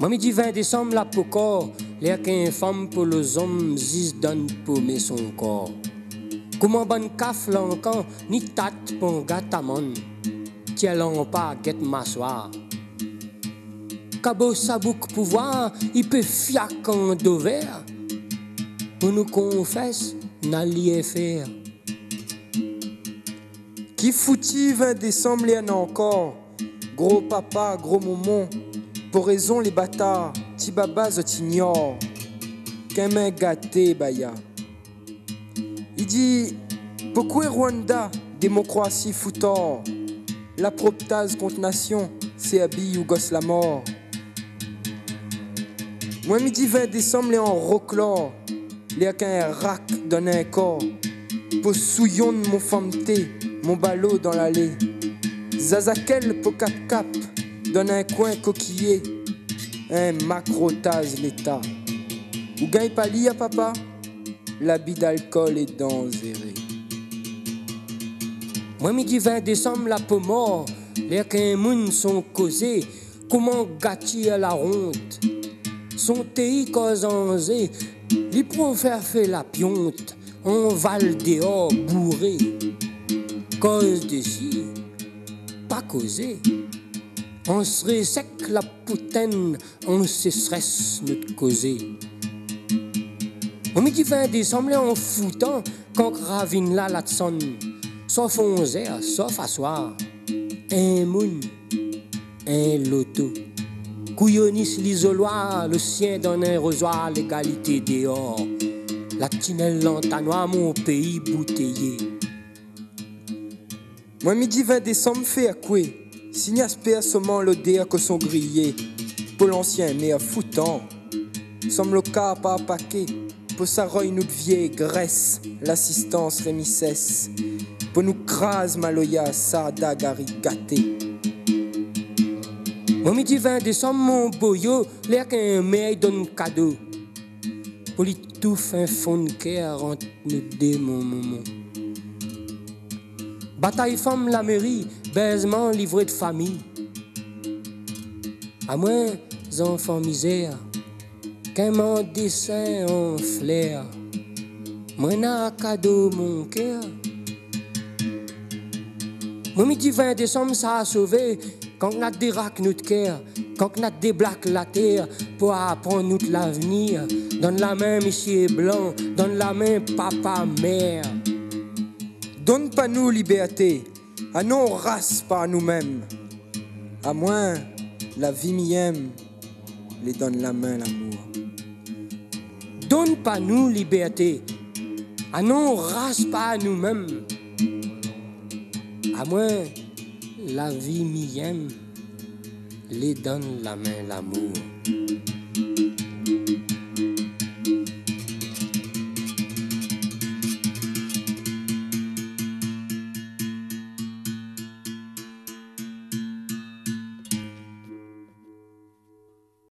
Midi 20 décembre, la pocor, l'air qu'un femme pour les hommes, zis donne pour mes son corps. Comment bonne caf l'encan, ni tat pour gâtamon, tiens l'en pas, guette m'asseoir. Cabo sabouk pouvoir, il peut fiac en d'ouvert. Pour nous confesse, n'alliez faire. Qui foutit 20 décembre, l'en encore. Gros papa, gros momon, pour raison les bâtards, ti baba t'ignorent. Qu'un main gâté, baya. Il dit, pourquoi Rwanda, démocratie foutor? La proptase contre nation, c'est habille ou gosse la mort. Moi, midi 20 décembre, les en roclore, les qu'un rack donne un corps. Pour souillon de mon femme-té, mon ballot dans l'allée. Zazakel pour cap-cap, donne un coin coquillé. Un macrotase l'état. Ou gagne pas lit à papa? L'habit d'alcool est dangereux. Moi, midi 20 décembre, la peau mort, l'air qu'un moun sont causés, comment gâter à la ronde. Son pays causé, les faire fait la pionte, on val dehors bourré. Cause de si, pas causé. On serait sec la poutaine, on se stresse notre causé. Au midi 20 décembre, en foutant, quand ravine là la sonne, sauf 11h, sauf à soir, un moun, un loto. Couillonnis l'isoloir, le sien donne un rosoir, l'égalité dehors. La tinelle lantanois, mon pays bouteillé. Moi, midi 20 décembre, fait à quoi? Signas à seulement l'odeur que sont grillés. Pour l'ancien, mais à foutant. Somme le cas pas paquet. Pour sa roye nous de vieille Grèce, l'assistance rémissesse. Pour nous crase maloya, sa dagari gâté. Au midi 20 décembre, mon boyo, l'air qu'un mail donne cadeau. Pour lui tout un fond de cœur entre nous deux, mon moment. Bataille femme la mairie, baisement livré de famille. À moins, enfants misère, qu'un mon dessin en flair. Moi n'a cadeau mon cœur. Mon midi 20 décembre, ça a sauvé. Quand on a des racs notre cœur, quand on a des blagues la terre, pour apprendre notre l'avenir. Donne la main, monsieur Blanc, donne la main, papa, mère. Donne pas nous liberté, à nos races pas à nous-mêmes. À moins, la vie m'y aime, les donne la main l'amour. Donne pas nous liberté, à nos races pas à nous-mêmes. À moins, la vie m'y aime, les donne la main l'amour.